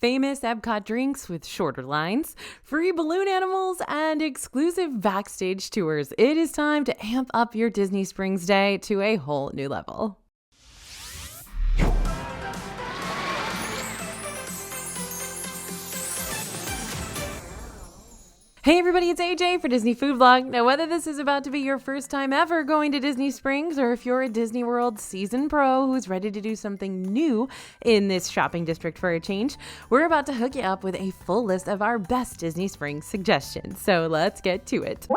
Famous EPCOT drinks with shorter lines, free balloon animals, and exclusive backstage tours. It is time to amp up your Disney Springs day to a whole new level. Hey everybody, it's AJ for Disney Food Vlog. Now, whether this is about to be your first time ever going to Disney Springs, or if you're a Disney World seasoned pro who's ready to do something new in this shopping district for a change, we're about to hook you up with a full list of our best Disney Springs suggestions. So let's get to it.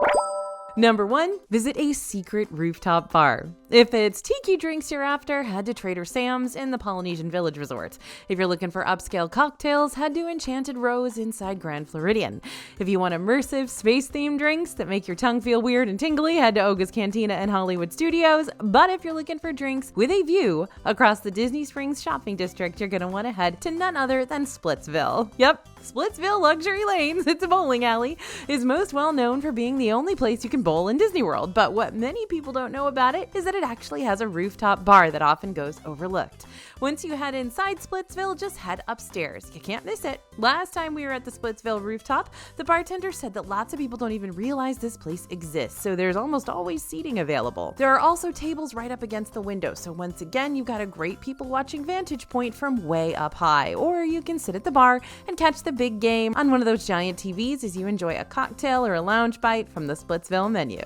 Number 1, visit a secret rooftop bar. If it's tiki drinks you're after, head to Trader Sam's in the Polynesian Village Resort. If you're looking for upscale cocktails, head to Enchanted Rose inside Grand Floridian. If you want immersive space-themed drinks that make your tongue feel weird and tingly, head to Oga's Cantina and Hollywood Studios. But if you're looking for drinks with a view across the Disney Springs shopping district, you're going to want to head to none other than Splitsville. Yep, Splitsville Luxury Lanes, it's a bowling alley, is most well known for being the only place you can bowl in Disney World. But what many people don't know about it is that it actually has a rooftop bar that often goes overlooked. Once you head inside Splitsville, just head upstairs. You can't miss it. Last time we were at the Splitsville rooftop, the bartender said that lots of people don't even realize this place exists, so there's almost always seating available. There are also tables right up against the window, so once again, you've got a great people watching vantage point from way up high. Or you can sit at the bar and catch the big game on one of those giant TVs as you enjoy a cocktail or a lounge bite from the Splitsville menu.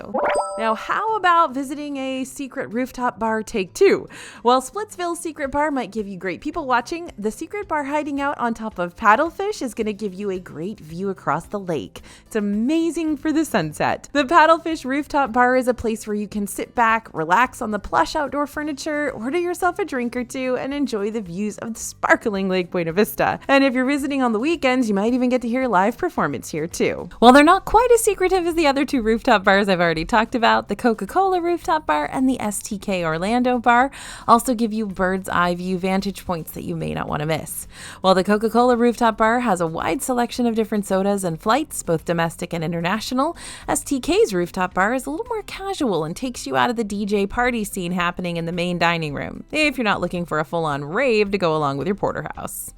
Now, how about visiting a secret rooftop bar take 2? While Splitsville's secret bar might give you great people watching, the secret bar hiding out on top of Paddlefish is going to give you a great view across the lake. It's amazing for the sunset. The Paddlefish rooftop bar is a place where you can sit back, relax on the plush outdoor furniture, order yourself a drink or two, and enjoy the views of the sparkling Lake Buena Vista. And if you're visiting on the weekends, you might even get to hear live performance here too. While they're not quite as secretive as the other 2 rooftop bars I've already talked about, the Coca-Cola rooftop bar and the STK Orlando bar also give you bird's eye view vantage points that you may not want to miss. While the Coca-Cola rooftop bar has a wide selection of different sodas and flights, both domestic and international, STK's rooftop bar is a little more casual and takes you out of the DJ party scene happening in the main dining room, if you're not looking for a full-on rave to go along with your porterhouse.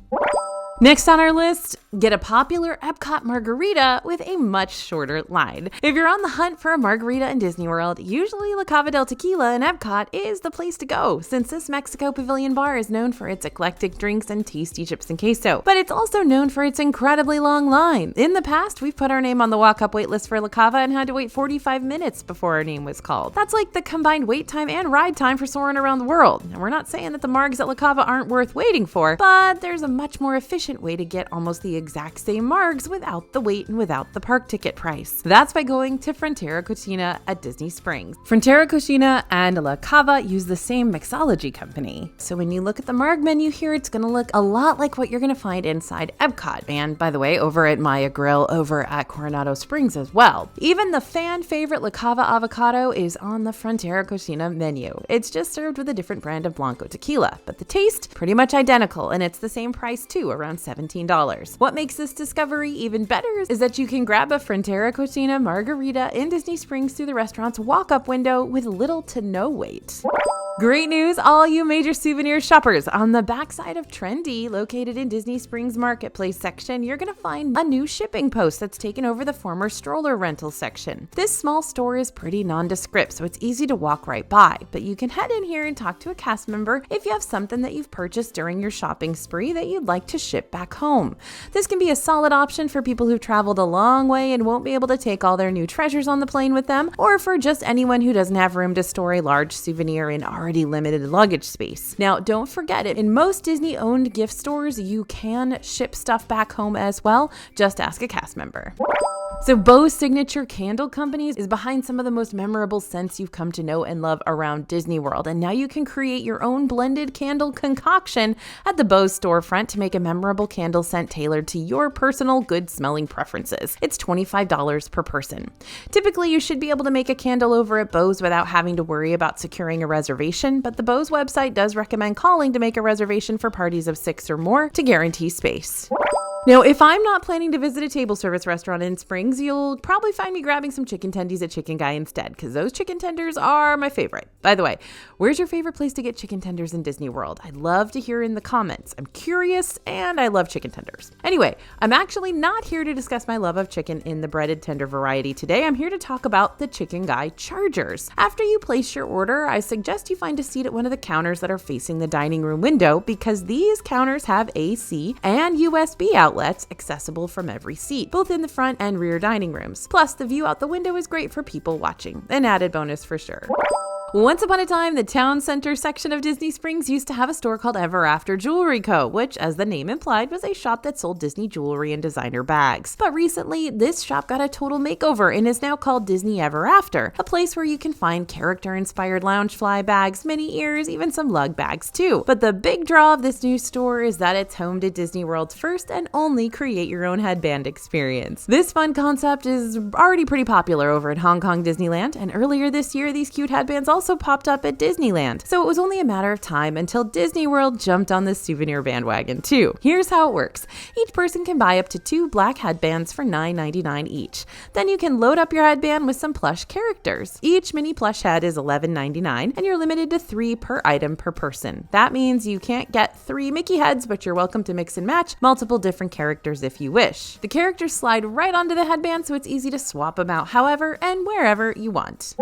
Next on our list, get a popular EPCOT margarita with a much shorter line. If you're on the hunt for a margarita in Disney World, usually La Cava del Tequila in EPCOT is the place to go, since this Mexico Pavilion bar is known for its eclectic drinks and tasty chips and queso. But it's also known for its incredibly long line. In the past, we've put our name on the walk-up wait list for La Cava and had to wait 45 minutes before our name was called. That's like the combined wait time and ride time for soaring around the world. And we're not saying that the margs at La Cava aren't worth waiting for, but there's a much more efficient way to get almost the exact same margs without the wait and without the park ticket price. That's by going to Frontera Cocina at Disney Springs. Frontera Cocina and La Cava use the same mixology company. So when you look at the marg menu here, it's going to look a lot like what you're going to find inside EPCOT. And by the way, over at Maya Grill over at Coronado Springs as well. Even the fan favorite La Cava avocado is on the Frontera Cocina menu. It's just served with a different brand of Blanco tequila, but the taste pretty much identical, and it's the same price too, around $17. What makes this discovery even better is that you can grab a Frontera Cocina margarita in Disney Springs through the restaurant's walk-up window with little to no wait. Great news, all you major souvenir shoppers. On the backside of Trendy, located in Disney Springs Marketplace section, you're going to find a new shipping post that's taken over the former stroller rental section. This small store is pretty nondescript, so it's easy to walk right by, but you can head in here and talk to a cast member if you have something that you've purchased during your shopping spree that you'd like to ship back home. This can be a solid option for people who've traveled a long way and won't be able to take all their new treasures on the plane with them, or for just anyone who doesn't have room to store a large souvenir in already limited luggage space. Now, don't forget it. In most Disney-owned gift stores, you can ship stuff back home as well. Just ask a cast member. So Bo's Signature Candle Company is behind some of the most memorable scents you've come to know and love around Disney World. And now you can create your own blended candle concoction at the Bo's storefront to make a memorable candle scent tailored to your personal good smelling preferences. It's $25 per person. Typically, you should be able to make a candle over at Bo's without having to worry about securing a reservation, but the Bo's website does recommend calling to make a reservation for parties of 6 or more to guarantee space. Now, if I'm not planning to visit a table service restaurant in Springs, you'll probably find me grabbing some chicken tendies at Chicken Guy instead, because those chicken tenders are my favorite. By the way, where's your favorite place to get chicken tenders in Disney World? I'd love to hear in the comments. I'm curious, and I love chicken tenders. Anyway, I'm actually not here to discuss my love of chicken in the breaded tender variety today. I'm here to talk about the Chicken Guy chargers. After you place your order, I suggest you find a seat at one of the counters that are facing the dining room window, because these counters have AC and USB outlets accessible from every seat, both in the front and rear dining rooms. Plus, the view out the window is great for people watching. An added bonus for sure. Once upon a time, the town center section of Disney Springs used to have a store called Ever After Jewelry Co., which, as the name implied, was a shop that sold Disney jewelry and designer bags. But recently, this shop got a total makeover and is now called Disney Ever After, a place where you can find character-inspired Loungefly bags, mini ears, even some lug bags too. But the big draw of this new store is that it's home to Disney World's first and only create-your-own headband experience. This fun concept is already pretty popular over at Hong Kong Disneyland, and earlier this year, these cute headbands also popped up at Disneyland. So it was only a matter of time until Disney World jumped on the souvenir bandwagon too. Here's how it works. Each person can buy up to 2 black headbands for $9.99 each. Then you can load up your headband with some plush characters. Each mini plush head is $11.99, and you're limited to 3 per item per person. That means you can't get 3 Mickey heads, but you're welcome to mix and match multiple different characters if you wish. The characters slide right onto the headband, so it's easy to swap them out however and wherever you want.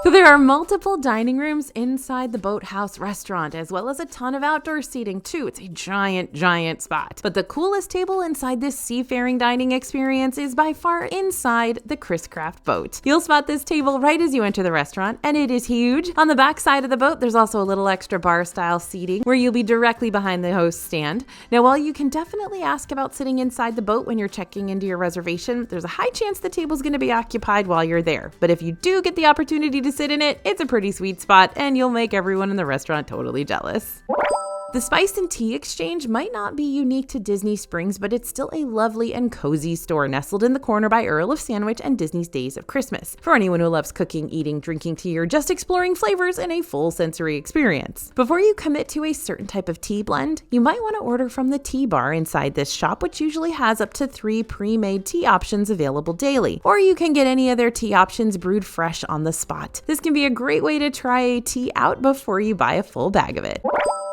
So there are multiple dining rooms inside the Boathouse restaurant, as well as a ton of outdoor seating too. It's a giant spot. But the coolest table inside this seafaring dining experience is by far inside the Chris Craft boat. You'll spot this table right as you enter the restaurant, and it is huge. On the back side of the boat, there's also a little extra bar-style seating where you'll be directly behind the host's stand. Now, while you can definitely ask about sitting inside the boat when you're checking into your reservation, there's a high chance the table's going to be occupied while you're there. But if you do get the opportunity to sit in it, it's a pretty sweet spot, and you'll make everyone in the restaurant totally jealous. The Spice and Tea Exchange might not be unique to Disney Springs, but it's still a lovely and cozy store nestled in the corner by Earl of Sandwich and Disney's Days of Christmas, for anyone who loves cooking, eating, drinking tea, or just exploring flavors in a full sensory experience. Before you commit to a certain type of tea blend, you might want to order from the tea bar inside this shop, which usually has up to 3 pre-made tea options available daily. Or you can get any of their tea options brewed fresh on the spot. This can be a great way to try a tea out before you buy a full bag of it.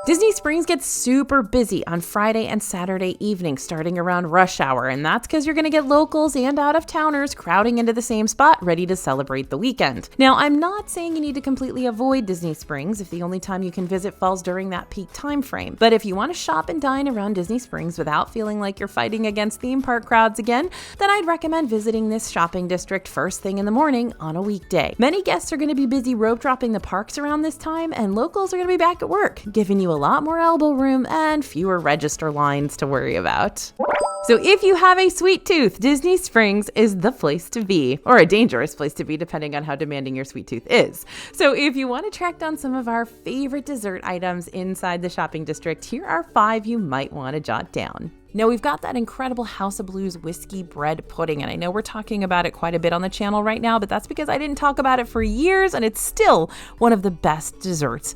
Disney Springs gets super busy on Friday and Saturday evenings starting around rush hour, and that's because you're going to get locals and out-of-towners crowding into the same spot ready to celebrate the weekend. Now, I'm not saying you need to completely avoid Disney Springs if the only time you can visit falls during that peak time frame, but if you want to shop and dine around Disney Springs without feeling like you're fighting against theme park crowds again, then I'd recommend visiting this shopping district first thing in the morning on a weekday. Many guests are going to be busy rope dropping the parks around this time, and locals are going to be back at work, giving you a lot more elbow room and fewer register lines to worry about. So if you have a sweet tooth, Disney Springs is the place to be, or a dangerous place to be depending on how demanding your sweet tooth is. So if you want to track down some of our favorite dessert items inside the shopping district, here are 5 you might want to jot down. Now, we've got that incredible House of Blues whiskey bread pudding, and I know we're talking about it quite a bit on the channel right now, but that's because I didn't talk about it for years, and it's still one of the best desserts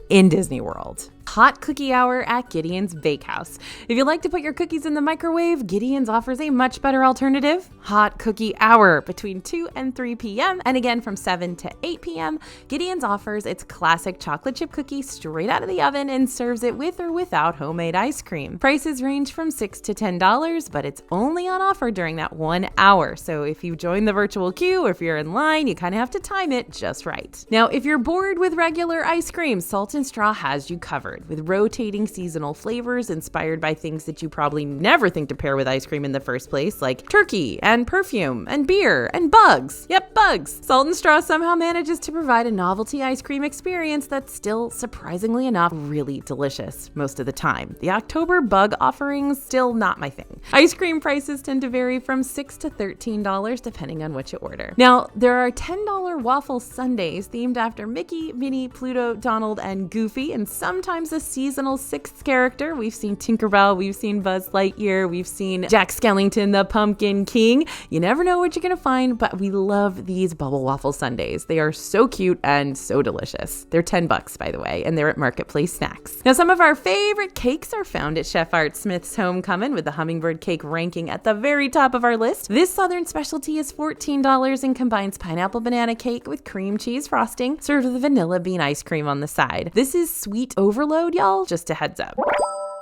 in Disney World. Hot cookie hour at Gideon's Bakehouse. If you like to put your cookies in the microwave, Gideon's offers a much better alternative. Hot cookie hour between 2 and 3 p.m. and again from 7 to 8 p.m. Gideon's offers its classic chocolate chip cookie straight out of the oven and serves it with or without homemade ice cream. Prices range from $6 to $10, but it's only on offer during that 1 hour. So if you join the virtual queue or if you're in line, you kind of have to time it just right. Now, if you're bored with regular ice cream, Salt and Straw has you covered, with rotating seasonal flavors inspired by things that you probably never think to pair with ice cream in the first place, like turkey and perfume and beer and bugs. Yep, bugs. Salt and Straw somehow manages to provide a novelty ice cream experience that's still, surprisingly enough, really delicious most of the time. The October bug offerings, still not my thing. Ice cream prices tend to vary from $6 to $13 depending on what you order. Now, there are $10 waffle sundaes themed after Mickey, Minnie, Pluto, Donald, and Goofy, and sometimes sometimes a seasonal sixth character. We've seen Tinkerbell, we've seen Buzz Lightyear, we've seen Jack Skellington, the Pumpkin King. You never know what you're gonna find, but we love these bubble waffle sundaes. They are so cute and so delicious. They're $10, by the way, and they're at Marketplace Snacks. Now, some of our favorite cakes are found at Chef Art Smith's Homecoming, with the hummingbird cake ranking at the very top of our list. This southern specialty is $14 and combines pineapple banana cake with cream cheese frosting, served with vanilla bean ice cream on the side. This is sweet overload, y'all, just a heads up.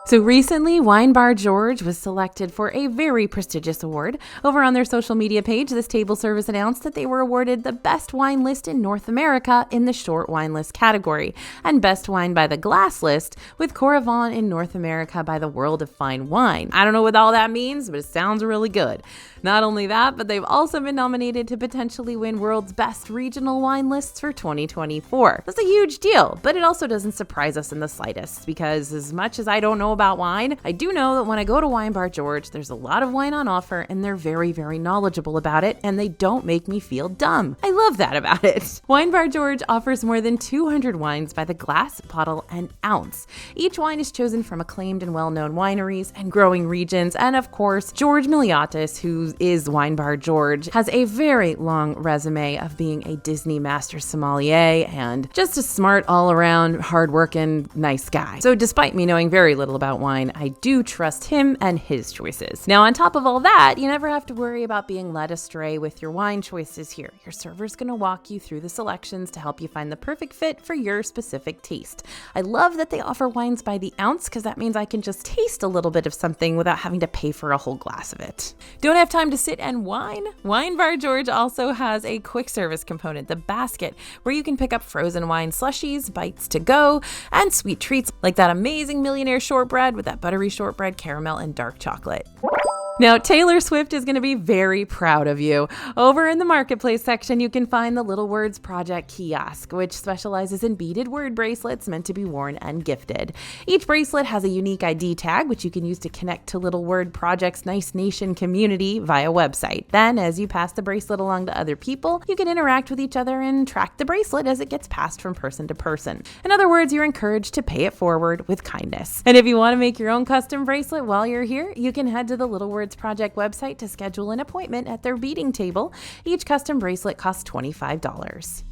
So recently, Wine Bar George was selected for a very prestigious award. Over on their social media page, this table service announced that they were awarded the Best Wine List in North America in the Short Wine List category, and Best Wine by the Glass List, with Cora Vaughn in North America by the World of Fine Wine. I don't know what all that means, but it sounds really good. Not only that, but they've also been nominated to potentially win World's Best Regional Wine Lists for 2024. That's a huge deal, but it also doesn't surprise us in the slightest, because as much as I don't know about wine, I do know that when I go to Wine Bar George, there's a lot of wine on offer, and they're very, very knowledgeable about it, and they don't make me feel dumb. I love that about it. Wine Bar George offers more than 200 wines by the glass, bottle, and ounce. Each wine is chosen from acclaimed and well-known wineries and growing regions, and of course, George Miliatis, who is Wine Bar George, has a very long resume of being a Disney master sommelier and just a smart, all-around, hard-working, nice guy. So despite me knowing very little about wine, I do trust him and his choices. Now, on top of all that, you never have to worry about being led astray with your wine choices here. Your server's gonna walk you through the selections to help you find the perfect fit for your specific taste. I love that they offer wines by the ounce, because that means I can just taste a little bit of something without having to pay for a whole glass of it. Don't have time to sit and wine? Wine Bar George also has a quick service component, the basket, where you can pick up frozen wine slushies, bites to go, and sweet treats like that amazing Millionaire shortbread with that buttery shortbread, caramel, and dark chocolate. Now, Taylor Swift is going to be very proud of you. Over in the Marketplace section, you can find the Little Words Project kiosk, which specializes in beaded word bracelets meant to be worn and gifted. Each bracelet has a unique ID tag, which you can use to connect to Little Word Project's Nice Nation community via website. Then, as you pass the bracelet along to other people, you can interact with each other and track the bracelet as it gets passed from person to person. In other words, you're encouraged to pay it forward with kindness. And if you want to make your own custom bracelet while you're here, you can head to the Little Words Project website to schedule an appointment at their beading table. Each custom bracelet costs $25.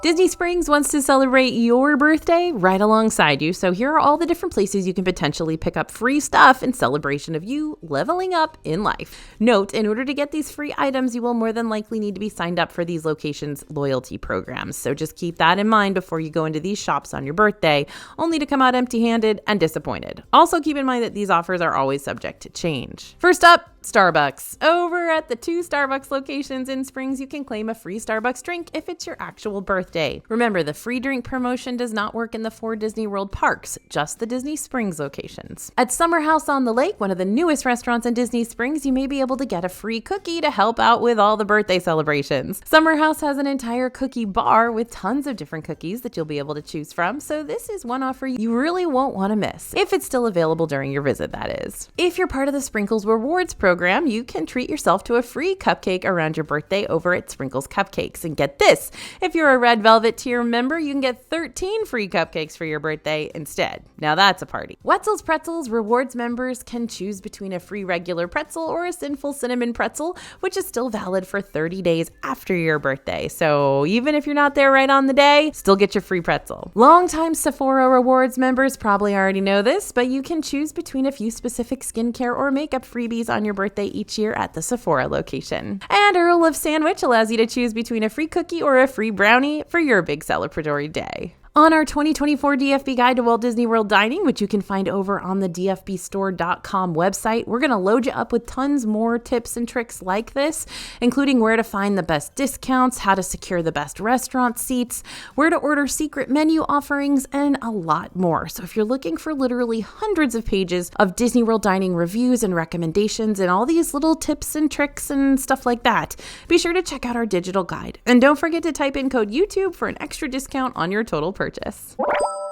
Disney Springs wants to celebrate your birthday right alongside you, so here are all the different places you can potentially pick up free stuff in celebration of you leveling up in life. Note, in order to get these free items, you will more than likely need to be signed up for these locations' loyalty programs, so just keep that in mind before you go into these shops on your birthday, only to come out empty-handed and disappointed. Also keep in mind that these offers are always subject to change. First up, Starbucks. Over at the 2 Starbucks locations in Springs, you can claim a free Starbucks drink if it's your actual birthday. Remember, the free drink promotion does not work in the 4 Disney World parks, just the Disney Springs locations. At Summer House on the Lake, one of the newest restaurants in Disney Springs, you may be able to get a free cookie to help out with all the birthday celebrations. Summer House has an entire cookie bar with tons of different cookies that you'll be able to choose from, so this is one offer you really won't want to miss, if it's still available during your visit, that is. If you're part of the Sprinkles Rewards program, you can treat yourself to a free cupcake around your birthday over at Sprinkles Cupcakes. And get this, if you're a Red Velvet tier member, you can get 13 free cupcakes for your birthday instead. Now that's a party. Wetzel's Pretzels Rewards members can choose between a free regular pretzel or a sinful cinnamon pretzel, which is still valid for 30 days after your birthday. So even if you're not there right on the day, still get your free pretzel. Longtime Sephora Rewards members probably already know this, but you can choose between a few specific skincare or makeup freebies on your birthday each year at the Sephora location. And Earl of Sandwich allows you to choose between a free cookie or a free brownie for your big celebratory day. On our 2024 DFB Guide to Walt Disney World Dining, which you can find over on the dfbstore.com website, we're going to load you up with tons more tips and tricks like this, including where to find the best discounts, how to secure the best restaurant seats, where to order secret menu offerings, and a lot more. So if you're looking for literally hundreds of pages of Disney World Dining reviews and recommendations and all these little tips and tricks and stuff like that, be sure to check out our digital guide. And don't forget to type in code YouTube for an extra discount on your total purchase.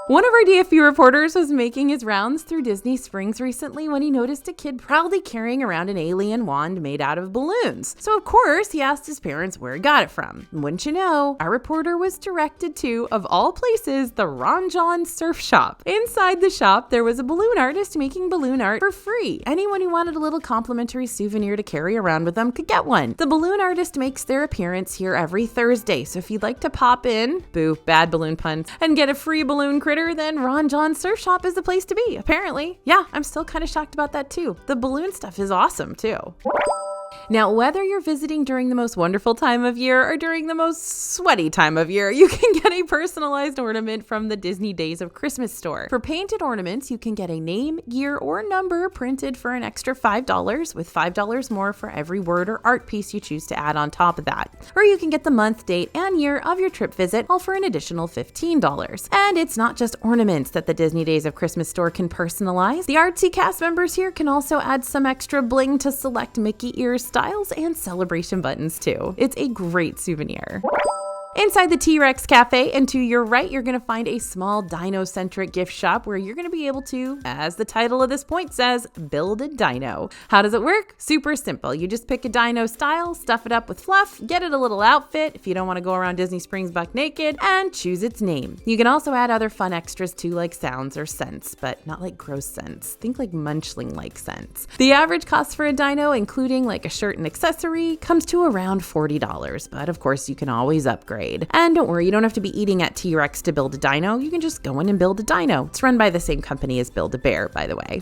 One of our DFB reporters was making his rounds through Disney Springs recently when he noticed a kid proudly carrying around an alien wand made out of balloons. So of course, he asked his parents where he got it from. And wouldn't you know, our reporter was directed to, of all places, the Ron Jon Surf Shop. Inside the shop, there was a balloon artist making balloon art for free. Anyone who wanted a little complimentary souvenir to carry around with them could get one. The balloon artist makes their appearance here every Thursday, so if you'd like to pop in, boo, bad balloon puns, and get a free balloon critter, then Ron Jon Surf Shop is the place to be, apparently. Yeah, I'm still kind of shocked about that too. The balloon stuff is awesome too. Now, whether you're visiting during the most wonderful time of year or during the most sweaty time of year, you can get a personalized ornament from the Disney Days of Christmas store. For painted ornaments, you can get a name, year, or number printed for an extra $5, with $5 more for every word or art piece you choose to add on top of that. Or you can get the month, date, and year of your trip visit, all for an additional $15. And it's not just ornaments that the Disney Days of Christmas store can personalize. The artsy cast members here can also add some extra bling to select Mickey ears, styles, and celebration buttons too. It's a great souvenir. Inside the T-Rex Cafe and to your right, you're going to find a small dino-centric gift shop where you're going to be able to, as the title of this point says, build a dino. How does it work? Super simple. You just pick a dino style, stuff it up with fluff, get it a little outfit if you don't want to go around Disney Springs buck naked, and choose its name. You can also add other fun extras too, like sounds or scents, but not like gross scents. Think like munchling-like scents. The average cost for a dino, including like a shirt and accessory, comes to around $40, but of course you can always upgrade. And don't worry, you don't have to be eating at T-Rex to build a dino. You can just go in and build a dino. It's run by the same company as Build-A-Bear, by the way.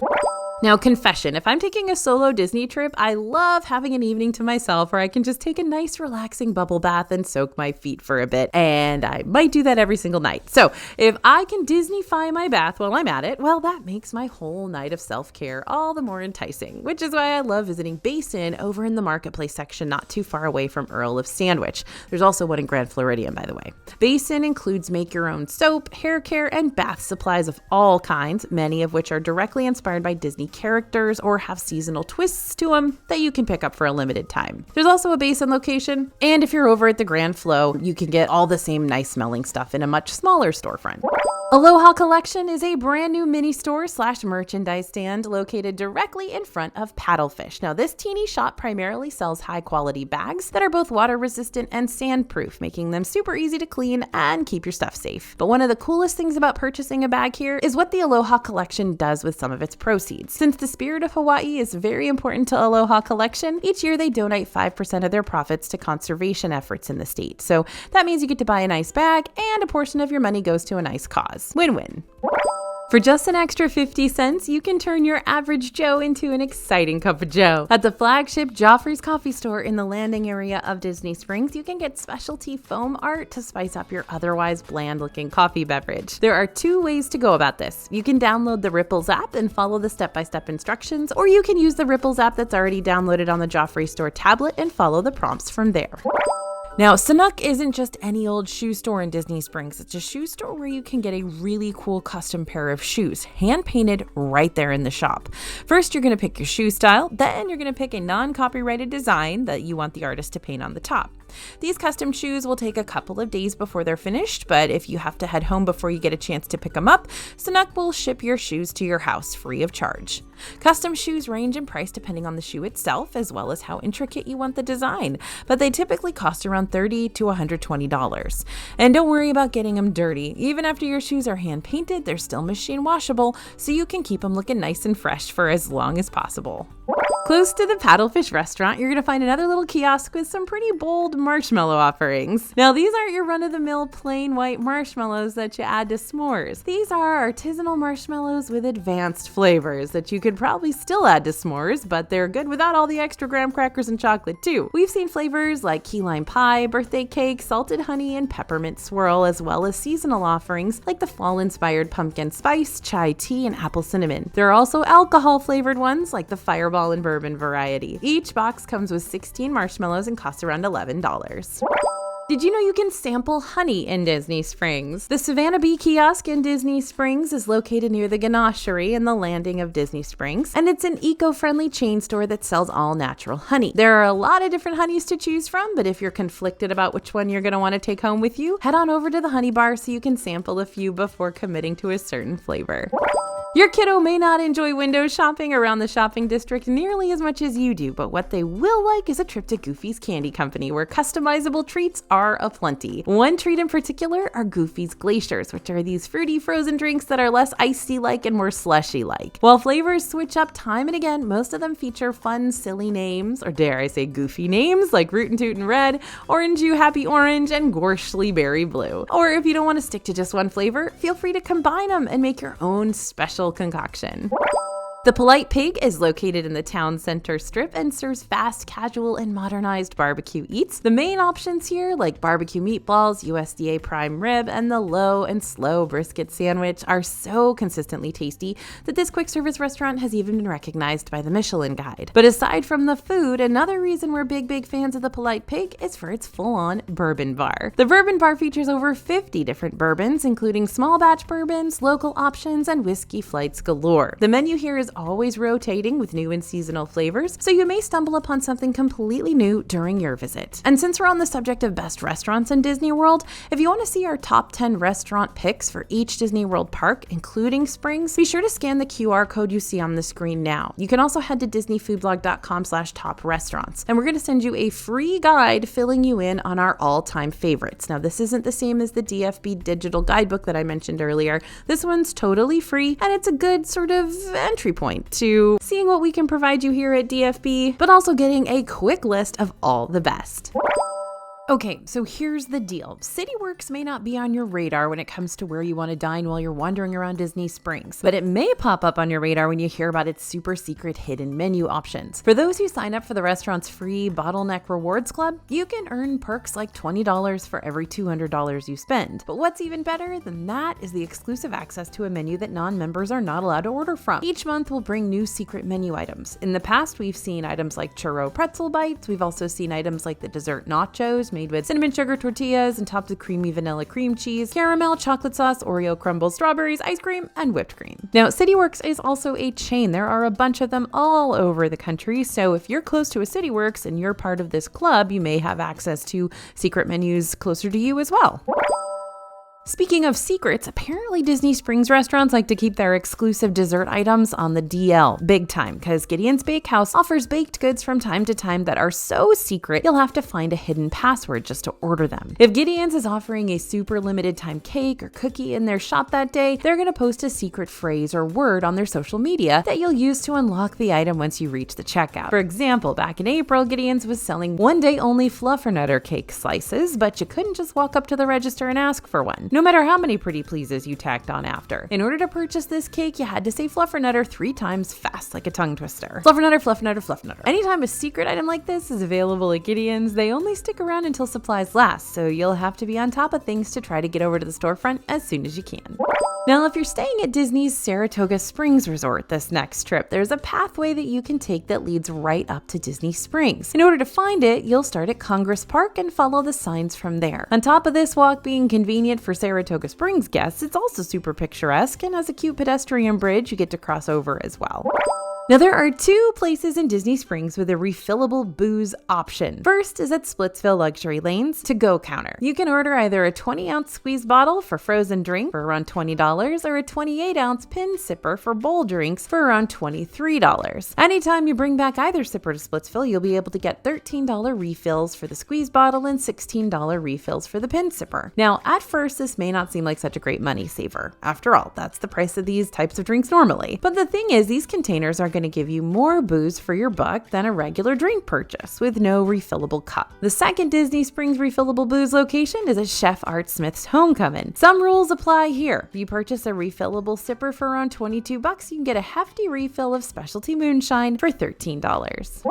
Now, confession, if I'm taking a solo Disney trip, I love having an evening to myself where I can just take a nice relaxing bubble bath and soak my feet for a bit, and I might do that every single night. So if I can Disney-fy my bath while I'm at it, well, that makes my whole night of self-care all the more enticing, which is why I love visiting Basin over in the Marketplace section not too far away from Earl of Sandwich. There's also one in Grand Floridian, by the way. Basin includes make-your-own soap, hair care, and bath supplies of all kinds, many of which are directly inspired by Disney characters or have seasonal twists to them that you can pick up for a limited time. There's also a Basin location, and if you're over at the Grand Flo, you can get all the same nice smelling stuff in a much smaller storefront. Aloha Collection is a brand new mini store / merchandise stand located directly in front of Paddlefish. Now, this teeny shop primarily sells high quality bags that are both water resistant and sandproof, making them super easy to clean and keep your stuff safe. But one of the coolest things about purchasing a bag here is what the Aloha Collection does with some of its proceeds. Since the spirit of Hawaii is very important to Aloha Collection, each year they donate 5% of their profits to conservation efforts in the state. So that means you get to buy a nice bag and a portion of your money goes to a nice cause. Win-win. For just an extra 50 cents, you can turn your average Joe into an exciting cup of Joe. At the flagship Joffrey's Coffee Store in the landing area of Disney Springs, you can get specialty foam art to spice up your otherwise bland-looking coffee beverage. There are two ways to go about this. You can download the Ripples app and follow the step-by-step instructions, or you can use the Ripples app that's already downloaded on the Joffrey Store tablet and follow the prompts from there. Now, Sanuk isn't just any old shoe store in Disney Springs. It's a shoe store where you can get a really cool custom pair of shoes, hand-painted right there in the shop. First, you're going to pick your shoe style. Then you're going to pick a non-copyrighted design that you want the artist to paint on the top. These custom shoes will take a couple of days before they're finished, but if you have to head home before you get a chance to pick them up, Sanuk will ship your shoes to your house free of charge. Custom shoes range in price depending on the shoe itself, as well as how intricate you want the design, but they typically cost around $30 to $120. And don't worry about getting them dirty. Even after your shoes are hand-painted, they're still machine washable, so you can keep them looking nice and fresh for as long as possible. Close to the Paddlefish restaurant, you're going to find another little kiosk with some pretty bold marshmallow offerings. Now, these aren't your run-of-the-mill plain white marshmallows that you add to s'mores. These are artisanal marshmallows with advanced flavors that you could probably still add to s'mores, but they're good without all the extra graham crackers and chocolate too. We've seen flavors like key lime pie, birthday cake, salted honey, and peppermint swirl, as well as seasonal offerings like the fall-inspired pumpkin spice, chai tea, and apple cinnamon. There are also alcohol-flavored ones like the fireball and bourbon variety. Each box comes with 16 marshmallows and costs around $11. Did you know you can sample honey in Disney Springs? The Savannah Bee Kiosk in Disney Springs is located near the Ganachery and the landing of Disney Springs, and it's an eco-friendly chain store that sells all natural honey. There are a lot of different honeys to choose from, but if you're conflicted about which one you're going to want to take home with you, head on over to the honey bar so you can sample a few before committing to a certain flavor. Your kiddo may not enjoy window shopping around the shopping district nearly as much as you do, but what they will like is a trip to Goofy's Candy Company, where customizable treats are aplenty. One treat in particular are Goofy's Glaciers, which are these fruity frozen drinks that are less icy-like and more slushy-like. While flavors switch up time and again, most of them feature fun, silly names, or dare I say goofy names, like Rootin' Tootin' Red, Orange You Happy Orange, and Gorshly Berry Blue. Or if you don't want to stick to just one flavor, feel free to combine them and make your own special concoction. The Polite Pig is located in the town center strip and serves fast, casual, and modernized barbecue eats. The main options here, like barbecue meatballs, USDA prime rib, and the low and slow brisket sandwich, are so consistently tasty that this quick service restaurant has even been recognized by the Michelin Guide. But aside from the food, another reason we're big fans of the Polite Pig is for its full-on bourbon bar. The bourbon bar features over 50 different bourbons, including small batch bourbons, local options, and whiskey flights galore. The menu here is always rotating with new and seasonal flavors, so you may stumble upon something completely new during your visit. And since we're on the subject of best restaurants in Disney World, if you want to see our top 10 restaurant picks for each Disney World park, including Springs, be sure to scan the QR code you see on the screen now. You can also head to disneyfoodblog.com/top restaurants, and we're going to send you a free guide filling you in on our all-time favorites. Now, this isn't the same as the DFB digital guidebook that I mentioned earlier. This one's totally free, and it's a good sort of entry point to seeing what we can provide you here at DFB, but also getting a quick list of all the best. Okay, so here's the deal. CityWorks may not be on your radar when it comes to where you want to dine while you're wandering around Disney Springs, but it may pop up on your radar when you hear about its super secret hidden menu options. For those who sign up for the restaurant's free Bottleneck Rewards Club, you can earn perks like $20 for every $200 you spend. But what's even better than that is the exclusive access to a menu that non-members are not allowed to order from. Each month will bring new secret menu items. In the past, we've seen items like churro pretzel bites. We've also seen items like the dessert nachos, made with cinnamon sugar tortillas and topped with creamy vanilla cream cheese, caramel, chocolate sauce, Oreo crumbles, strawberries, ice cream, and whipped cream. Now, CityWorks is also a chain. There are a bunch of them all over the country, so if you're close to a CityWorks and you're part of this club, you may have access to secret menus closer to you as well. Speaking of secrets, apparently Disney Springs restaurants like to keep their exclusive dessert items on the DL big time, because Gideon's Bakehouse offers baked goods from time to time that are so secret you'll have to find a hidden password just to order them. If Gideon's is offering a super limited time cake or cookie in their shop that day, they're going to post a secret phrase or word on their social media that you'll use to unlock the item once you reach the checkout. For example, back in April, Gideon's was selling one-day only Fluffernutter cake slices, but you couldn't just walk up to the register and ask for one, no matter how many pretty pleases you tacked on after. In order to purchase this cake, you had to say Fluffernutter 3 times fast like a tongue twister. Fluffernutter, Fluffernutter, Fluffernutter. Anytime a secret item like this is available at Gideon's, they only stick around until supplies last, so you'll have to be on top of things to try to get over to the storefront as soon as you can. Now, if you're staying at Disney's Saratoga Springs Resort this next trip, there's a pathway that you can take that leads right up to Disney Springs. In order to find it, you'll start at Congress Park and follow the signs from there. On top of this walk being convenient for Saratoga Springs guests, it's also super picturesque and has a cute pedestrian bridge you get to cross over as well. Now, there are 2 places in Disney Springs with a refillable booze option. First is at Splitsville Luxury Lane's to-go counter. You can order either a 20-ounce squeeze bottle for frozen drink for around $20 or a 28-ounce pin sipper for bowl drinks for around $23. Anytime you bring back either sipper to Splitsville, you'll be able to get $13 refills for the squeeze bottle and $16 refills for the pin sipper. Now, at first, this may not seem like such a great money saver. After all, that's the price of these types of drinks normally. But the thing is, these containers are going to give you more booze for your buck than a regular drink purchase with no refillable cup. The second Disney Springs refillable booze location is at Chef Art Smith's Homecoming. Some rules apply here. If you purchase a refillable sipper for around $22, you can get a hefty refill of specialty moonshine for $13.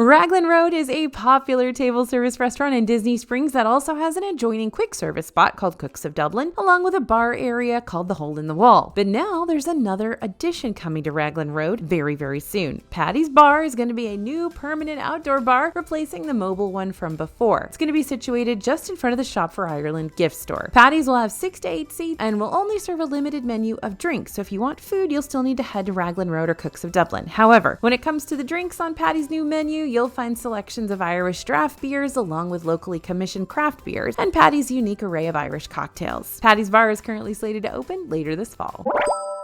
Raglan Road is a popular table service restaurant in Disney Springs that also has an adjoining quick service spot called Cooks of Dublin, along with a bar area called the Hole in the Wall. But now there's another addition coming to Raglan Road very, very soon. Patty's Bar is going to be a new permanent outdoor bar, replacing the mobile one from before. It's going to be situated just in front of the Shop for Ireland gift store. Patty's will have 6 to 8 seats and will only serve a limited menu of drinks, so if you want food, you'll still need to head to Raglan Road or Cooks of Dublin. However, when it comes to the drinks on Patty's new menu, you'll find selections of Irish draft beers along with locally commissioned craft beers and Patty's unique array of Irish cocktails. Patty's Bar is currently slated to open later this fall.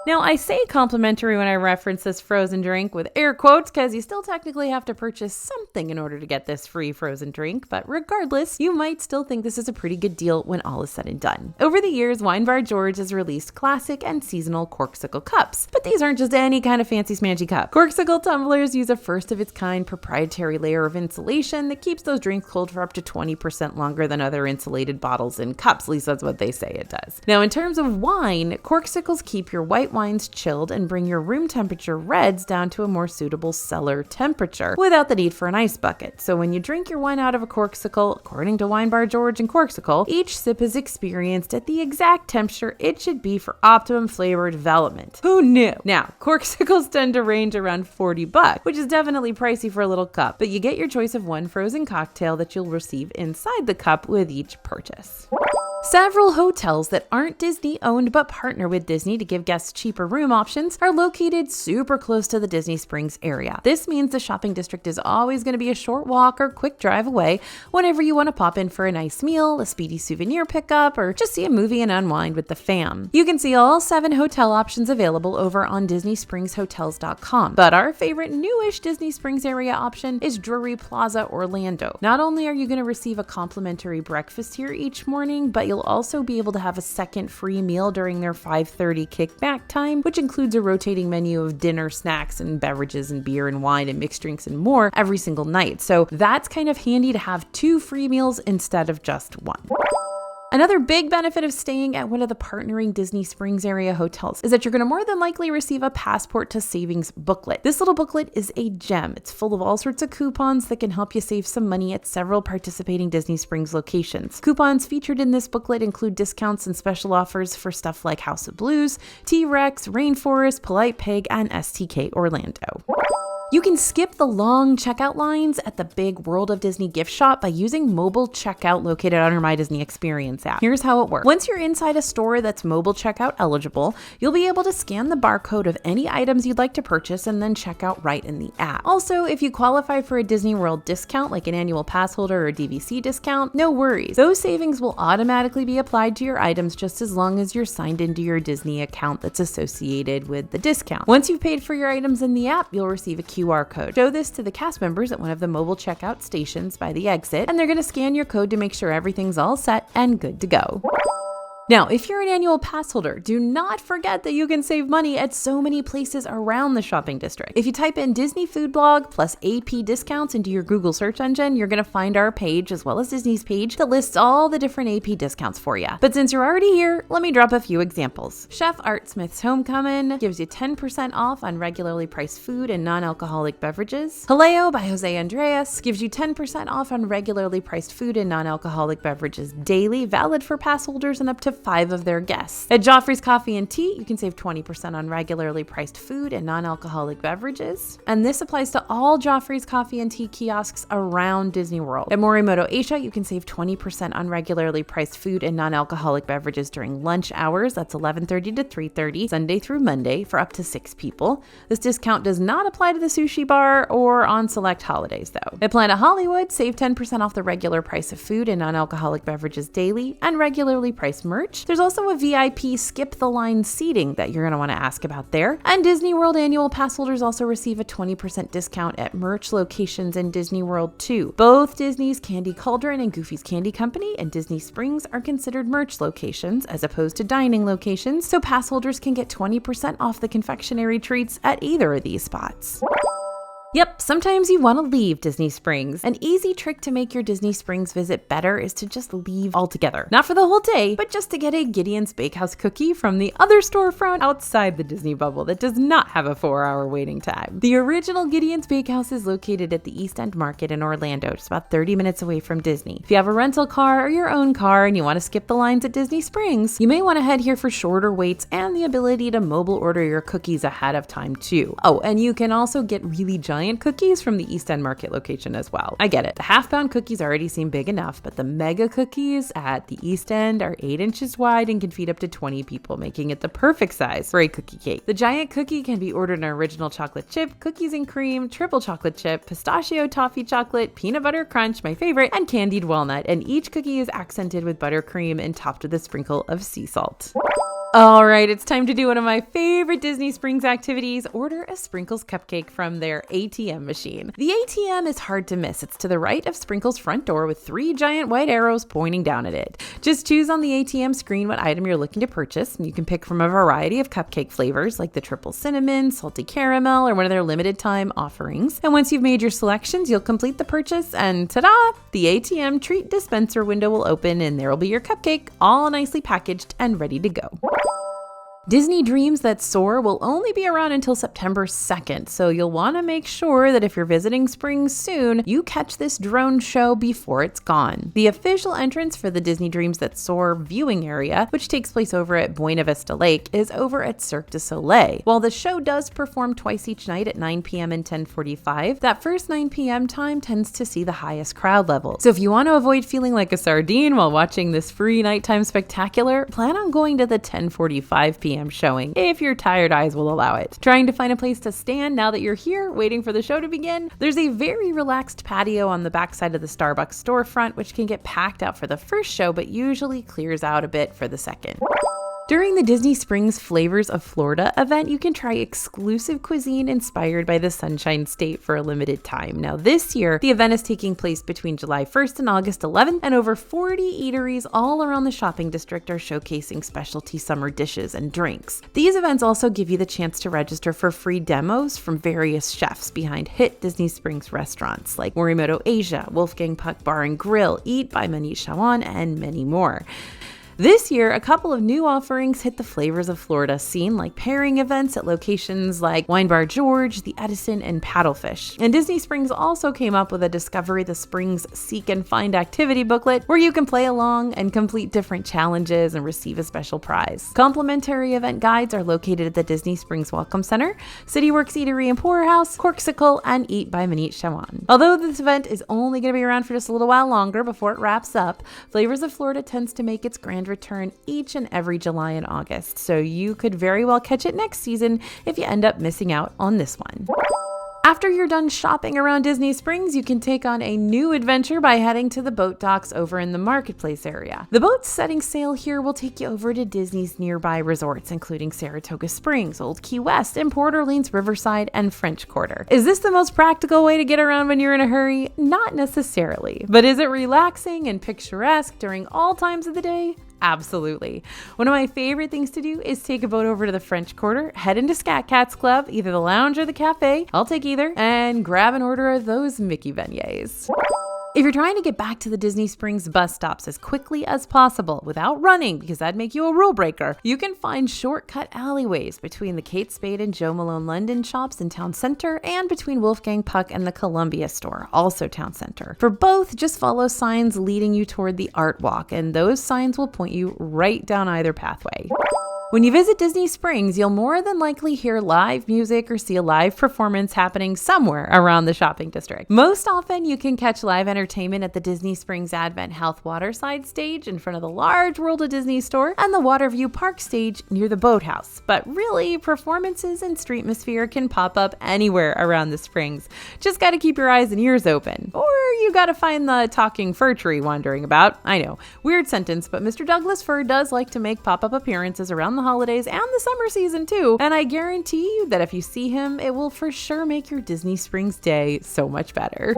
Now, I say complimentary when I reference this frozen drink with air quotes because you still technically have to purchase something in order to get this free frozen drink, but regardless, you might still think this is a pretty good deal when all is said and done. Over the years, Wine Bar George has released classic and seasonal Corksicle cups, but these aren't just any kind of fancy smancy cup. Corksicle tumblers use a first-of-its-kind proprietary layer of insulation that keeps those drinks cold for up to 20% longer than other insulated bottles and cups, at least that's what they say it does. Now, in terms of wine, Corksicles keep your white wines chilled and bring your room temperature reds down to a more suitable cellar temperature without the need for an ice bucket. So when you drink your wine out of a Corksicle, according to Wine Bar George and Corksicle, each sip is experienced at the exact temperature it should be for optimum flavor development. Who knew? Now, Corksicles tend to range around $40, which is definitely pricey for a little cup, but you get your choice of one frozen cocktail that you'll receive inside the cup with each purchase. Several hotels that aren't Disney owned but partner with Disney to give guests cheaper room options are located super close to the Disney Springs area. This means the shopping district is always going to be a short walk or quick drive away whenever you want to pop in for a nice meal, a speedy souvenir pickup, or just see a movie and unwind with the fam. You can see all 7 hotel options available over on DisneySpringsHotels.com, but our favorite newish Disney Springs area option is Drury Plaza Orlando. Not only are you going to receive a complimentary breakfast here each morning, but you'll also be able to have a second free meal during their 5:30 kickback time, which includes a rotating menu of dinner, snacks, and beverages and beer and wine and mixed drinks and more every single night. So that's kind of handy to have 2 free meals instead of just 1. Another big benefit of staying at one of the partnering Disney Springs area hotels is that you're going to more than likely receive a Passport to Savings booklet. This little booklet is a gem. It's full of all sorts of coupons that can help you save some money at several participating Disney Springs locations. Coupons featured in this booklet include discounts and special offers for stuff like House of Blues, T-Rex, Rainforest, Polite Pig, and STK Orlando. You can skip the long checkout lines at the big World of Disney gift shop by using mobile checkout located on your My Disney Experience app. Here's how it works. Once you're inside a store that's mobile checkout eligible, you'll be able to scan the barcode of any items you'd like to purchase and then check out right in the app. Also, if you qualify for a Disney World discount like an annual pass holder or DVC discount, no worries. Those savings will automatically be applied to your items just as long as you're signed into your Disney account that's associated with the discount. Once you've paid for your items in the app, you'll receive a QR code. Show this to the cast members at one of the mobile checkout stations by the exit, and they're going to scan your code to make sure everything's all set and good to go. Now, if you're an annual pass holder, do not forget that you can save money at so many places around the shopping district. If you type in Disney Food Blog plus AP discounts into your Google search engine, you're going to find our page as well as Disney's page that lists all the different AP discounts for you. But since you're already here, let me drop a few examples. Chef Art Smith's Homecoming gives you 10% off on regularly priced food and non-alcoholic beverages. Jaleo by Jose Andres gives you 10% off on regularly priced food and non-alcoholic beverages daily, valid for pass holders and up to 5 of their guests. At Joffrey's Coffee and Tea, you can save 20% on regularly priced food and non-alcoholic beverages. And this applies to all Joffrey's Coffee and Tea kiosks around Disney World. At Morimoto Asia, you can save 20% on regularly priced food and non-alcoholic beverages during lunch hours. That's 11:30 to 3:30, Sunday through Monday, for up to 6 people. This discount does not apply to the sushi bar or on select holidays, though. At Planet Hollywood, save 10% off the regular price of food and non-alcoholic beverages daily and regularly priced merch. There's also a VIP skip the line seating that you're going to want to ask about there. And Disney World annual pass holders also receive a 20% discount at merch locations in Disney World too. Both Disney's Candy Cauldron and Goofy's Candy Company and Disney Springs are considered merch locations as opposed to dining locations, so pass holders can get 20% off the confectionery treats at either of these spots. Yep, sometimes you want to leave Disney Springs. An easy trick to make your Disney Springs visit better is to just leave altogether. Not for the whole day, but just to get a Gideon's Bakehouse cookie from the other storefront outside the Disney bubble that does not have a 4-hour waiting time. The original Gideon's Bakehouse is located at the East End Market in Orlando, just about 30 minutes away from Disney. If you have a rental car or your own car and you want to skip the lines at Disney Springs, you may want to head here for shorter waits and the ability to mobile order your cookies ahead of time too. Oh, and you can also get really giant cookies from the East End Market location as well. I get it. The half-pound cookies already seem big enough, but the mega cookies at the East End are 8 inches wide and can feed up to 20 people, making it the perfect size for a cookie cake. The giant cookie can be ordered in original chocolate chip, cookies and cream, triple chocolate chip, pistachio toffee chocolate, peanut butter crunch, my favorite, and candied walnut, and each cookie is accented with buttercream and topped with a sprinkle of sea salt. All right, it's time to do one of my favorite Disney Springs activities, order a Sprinkles cupcake from their ATM machine. The ATM is hard to miss. It's to the right of Sprinkles' front door with 3 giant white arrows pointing down at it. Just choose on the ATM screen what item you're looking to purchase, and you can pick from a variety of cupcake flavors like the triple cinnamon, salty caramel, or one of their limited time offerings. And once you've made your selections, you'll complete the purchase and ta-da! The ATM treat dispenser window will open and there will be your cupcake, all nicely packaged and ready to go. Disney Dreams That Soar will only be around until September 2nd, so you'll want to make sure that if you're visiting Springs soon, you catch this drone show before it's gone. The official entrance for the Disney Dreams That Soar viewing area, which takes place over at Buena Vista Lake, is over at Cirque du Soleil. While the show does perform twice each night at 9 p.m. and 10:45, that first 9 p.m. time tends to see the highest crowd level. So if you want to avoid feeling like a sardine while watching this free nighttime spectacular, plan on going to the 10:45 p.m. showing if your tired eyes will allow it. Trying to find a place to stand now that you're here waiting for the show to begin? There's a very relaxed patio on the backside of the Starbucks storefront, which can get packed out for the first show but usually clears out a bit for the second. During the Disney Springs Flavors of Florida event, you can try exclusive cuisine inspired by the Sunshine State for a limited time. Now this year, the event is taking place between July 1st and August 11th, and over 40 eateries all around the shopping district are showcasing specialty summer dishes and drinks. These events also give you the chance to register for free demos from various chefs behind hit Disney Springs restaurants like Morimoto Asia, Wolfgang Puck Bar and Grill, Eat by Manish Chawan, and many more. This year, a couple of new offerings hit the Flavors of Florida scene, like pairing events at locations like Wine Bar George, the Edison, and Paddlefish. And Disney Springs also came up with a Discovery the Springs Seek and Find activity booklet where you can play along and complete different challenges and receive a special prize. Complimentary event guides are located at the Disney Springs Welcome Center, CityWorks Eatery and Poorhouse, Corksicle, and Eat by Manish Chawan. Although this event is only going to be around for just a little while longer before it wraps up, Flavors of Florida tends to make its grand return each and every July and August, so you could very well catch it next season if you end up missing out on this one. After you're done shopping around Disney Springs, you can take on a new adventure by heading to the boat docks over in the marketplace area. The boats setting sail here will take you over to Disney's nearby resorts, including Saratoga Springs, Old Key West, and Port Orleans Riverside and French Quarter. Is this the most practical way to get around when you're in a hurry? Not necessarily. But is it relaxing and picturesque during all times of the day? Absolutely. One of my favorite things to do is take a boat over to the French Quarter, head into Scat Cat's Club, either the lounge or the cafe, I'll take either, and grab an order of those Mickey beignets. If you're trying to get back to the Disney Springs bus stops as quickly as possible without running, because that'd make you a rule breaker, you can find shortcut alleyways between the Kate Spade and Joe Malone London shops in Town Center and between Wolfgang Puck and the Columbia store, also Town Center. For both, just follow signs leading you toward the Art Walk, and those signs will point you right down either pathway. When you visit Disney Springs, you'll more than likely hear live music or see a live performance happening somewhere around the shopping district. Most often, you can catch live entertainment at the Disney Springs Advent Health Waterside stage in front of the large World of Disney store and the Waterview Park stage near the boathouse. But really, performances in Streetmosphere can pop up anywhere around the Springs. Just gotta keep your eyes and ears open. Or you gotta find the talking fir tree wandering about. I know, weird sentence, but Mr. Douglas Fir does like to make pop-up appearances around the holidays and the summer season too, and I guarantee you that if you see him, it will for sure make your Disney Springs day so much better.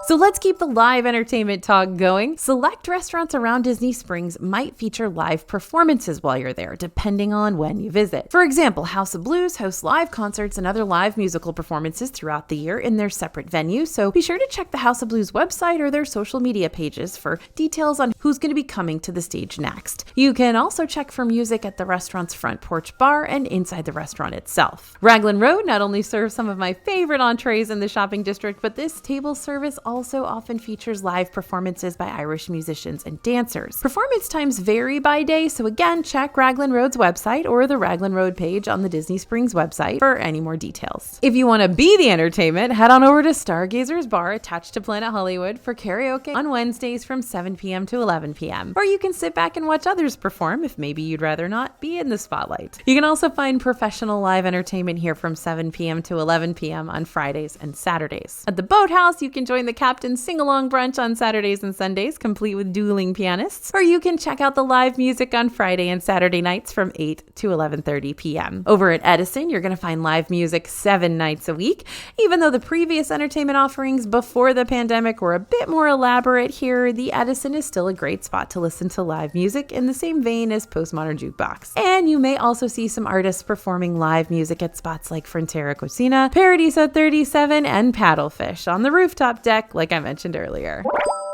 So let's keep the live entertainment talk going. Select restaurants around Disney Springs might feature live performances while you're there, depending on when you visit. For example, House of Blues hosts live concerts and other live musical performances throughout the year in their separate venues, so be sure to check the House of Blues website or their social media pages for details on who's going to be coming to the stage next. You can also check for music at the restaurant's front porch bar and inside the restaurant itself. Raglan Road not only serves some of my favorite entrees in the shopping district, but this table service also often features live performances by Irish musicians and dancers. Performance times vary by day, so again, check Raglan Road's website or the Raglan Road page on the Disney Springs website for any more details. If you want to be the entertainment, head on over to Stargazer's Bar attached to Planet Hollywood for karaoke on Wednesdays from 7 p.m. to 11 p.m. Or you can sit back and watch others perform if maybe you'd rather not be in the spotlight. You can also find professional live entertainment here from 7 p.m. to 11 p.m. on Fridays and Saturdays. At the Boathouse, you can join the Captain's Sing-Along Brunch on Saturdays and Sundays, complete with dueling pianists, or you can check out the live music on Friday and Saturday nights from 8 to 11:30 p.m. Over at Edison, you're going to find live music 7 nights a week. Even though the previous entertainment offerings before the pandemic were a bit more elaborate here, the Edison is still a great spot to listen to live music in the same vein as Postmodern Jukebox. And you may also see some artists performing live music at spots like Frontera Cocina, Paradiso 37, and Paddlefish on the rooftop deck, like I mentioned earlier.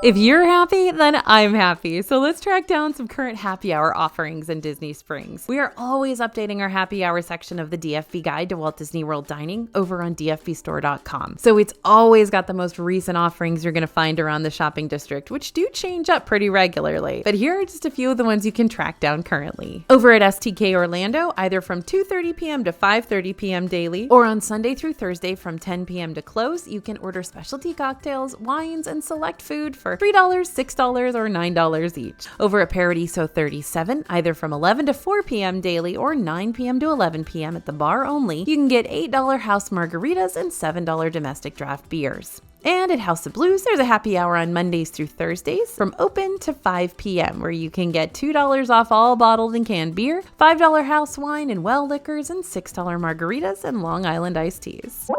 If you're happy, then I'm happy. So let's track down some current happy hour offerings in Disney Springs. We are always updating our happy hour section of the DFB Guide to Walt Disney World Dining over on dfbstore.com. So it's always got the most recent offerings you're going to find around the shopping district, which do change up pretty regularly. But here are just a few of the ones you can track down currently. Over at STK Orlando, either from 2:30 p.m. to 5:30 p.m. daily, or on Sunday through Thursday from 10 p.m. to close, you can order specialty cocktails, wines, and select food for $3, $6, or $9 each. Over at Paradiso 37, either from 11 to 4 p.m. daily or 9 p.m. to 11 p.m. at the bar only, you can get $8 house margaritas and $7 domestic draft beers. And at House of Blues, there's a happy hour on Mondays through Thursdays from open to 5 p.m. where you can get $2 off all bottled and canned beer, $5 house wine and well liquors, and $6 margaritas and Long Island iced teas.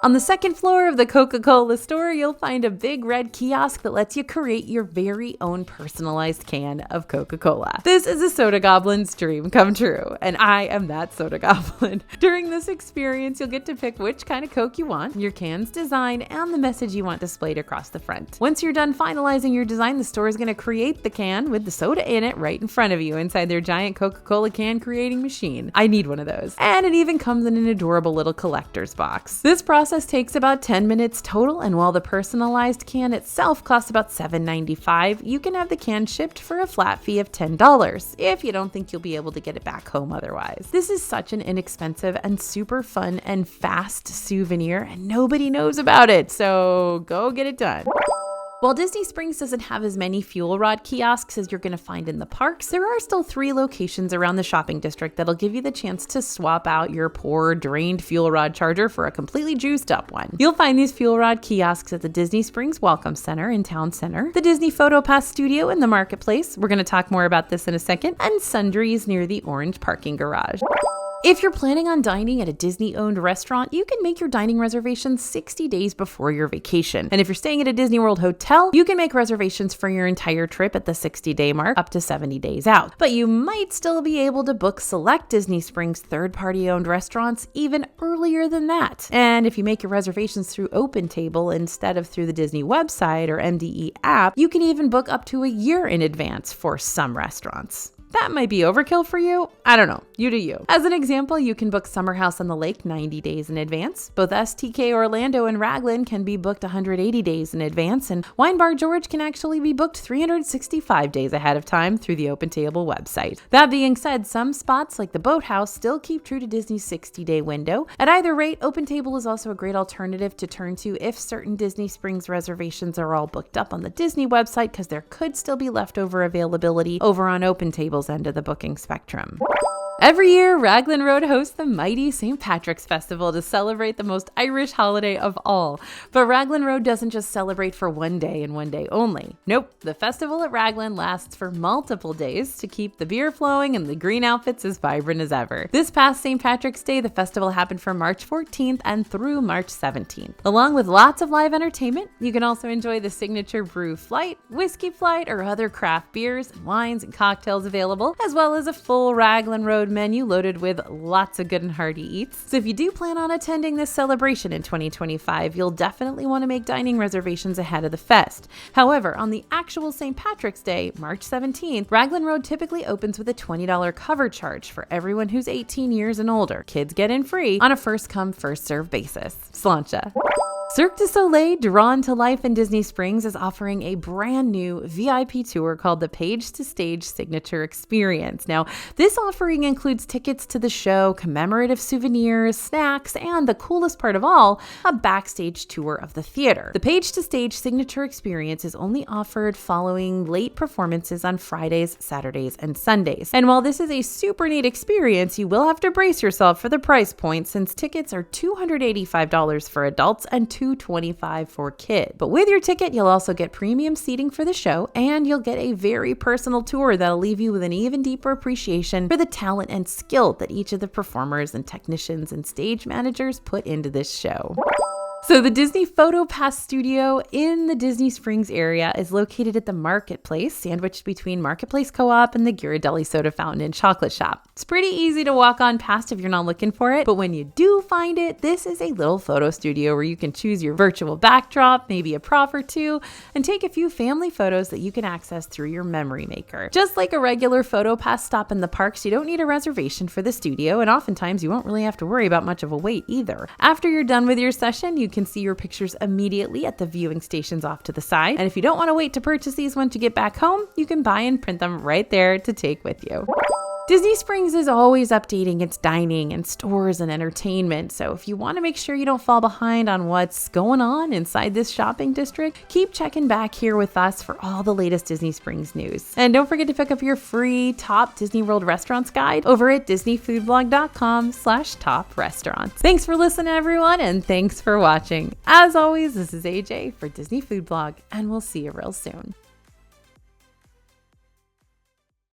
On the second floor of the Coca-Cola store, you'll find a big red kiosk that lets you create your very own personalized can of Coca-Cola. This is a soda goblin's dream come true, and I am that soda goblin. During this experience, you'll get to pick which kind of Coke you want, your can's design, and the message you want displayed across the front. Once you're done finalizing your design, the store is going to create the can with the soda in it right in front of you inside their giant Coca-Cola can creating machine. I need one of those. And it even comes in an adorable little collector's box. This process takes about 10 minutes total, and while the personalized can itself costs about $7.95, you can have the can shipped for a flat fee of $10 if you don't think you'll be able to get it back home otherwise. This is such an inexpensive and super fun and fast souvenir, and nobody knows about it, so go get it done. While Disney Springs doesn't have as many fuel rod kiosks as you're going to find in the parks, there are still 3 locations around the shopping district that'll give you the chance to swap out your poor, drained fuel rod charger for a completely juiced up one. You'll find these fuel rod kiosks at the Disney Springs Welcome Center in Town Center, the Disney Photo Pass Studio in the Marketplace, we're going to talk more about this in a second, and Sundries near the Orange Parking Garage. If you're planning on dining at a Disney-owned restaurant, you can make your dining reservations 60 days before your vacation. And if you're staying at a Disney World hotel, you can make reservations for your entire trip at the 60-day mark up to 70 days out. But you might still be able to book select Disney Springs third-party owned restaurants even earlier than that. And if you make your reservations through OpenTable instead of through the Disney website or MDE app, you can even book up to a year in advance for some restaurants. That might be overkill for you. I don't know. You do you. As an example, you can book Summer House on the Lake 90 days in advance. Both STK Orlando and Raglan can be booked 180 days in advance, and Wine Bar George can actually be booked 365 days ahead of time through the OpenTable website. That being said, some spots like the Boathouse still keep true to Disney's 60-day window. At either rate, OpenTable is also a great alternative to turn to if certain Disney Springs reservations are all booked up on the Disney website, because there could still be leftover availability over on OpenTable's end of the booking spectrum. Every year, Raglan Road hosts the mighty St. Patrick's Festival to celebrate the most Irish holiday of all. But Raglan Road doesn't just celebrate for one day and one day only. Nope, the festival at Raglan lasts for multiple days to keep the beer flowing and the green outfits as vibrant as ever. This past St. Patrick's Day, the festival happened from March 14th and through March 17th. Along with lots of live entertainment, you can also enjoy the signature brew flight, whiskey flight, or other craft beers, wines, and cocktails available, as well as a full Raglan Road menu loaded with lots of good and hearty eats. So if you do plan on attending this celebration in 2025, you'll definitely want to make dining reservations ahead of the fest. However, on the actual St. Patrick's Day, March 17th, Raglan Road typically opens with a $20 cover charge for everyone who's 18 years and older. Kids get in free on a first-come, first-served basis. Sláinte. Cirque du Soleil, drawn to life in Disney Springs, is offering a brand new VIP tour called the Page to Stage Signature Experience. Now, this offering includes tickets to the show, commemorative souvenirs, snacks, and the coolest part of all, a backstage tour of the theater. The Page to Stage Signature Experience is only offered following late performances on Fridays, Saturdays, and Sundays. And while this is a super neat experience, you will have to brace yourself for the price point since tickets are $285 for adults and $225 for kids. But with your ticket, you'll also get premium seating for the show, and you'll get a very personal tour that'll leave you with an even deeper appreciation for the talent and skill that each of the performers and technicians and stage managers put into this show. So the Disney Photo Pass Studio in the Disney Springs area is located at the Marketplace, sandwiched between Marketplace Co-op and the Ghirardelli Soda Fountain and Chocolate Shop. It's pretty easy to walk on past if you're not looking for it, but when you do find it, this is a little photo studio where you can choose your virtual backdrop, maybe a prop or two, and take a few family photos that you can access through your memory maker. Just like a regular Photo Pass stop in the parks, you don't need a reservation for the studio, and oftentimes you won't really have to worry about much of a wait either. After you're done with your session, you can see your pictures immediately at the viewing stations off to the side. And if you don't want to wait to purchase these once you get back home, you can buy and print them right there to take with you. Disney Springs is always updating its dining and stores and entertainment, so if you want to make sure you don't fall behind on what's going on inside this shopping district, keep checking back here with us for all the latest Disney Springs news. And don't forget to pick up your free Top Disney World Restaurants guide over at disneyfoodblog.com/top restaurants. Thanks for listening, everyone, and thanks for watching. As always, this is AJ for Disney Food Blog, and we'll see you real soon.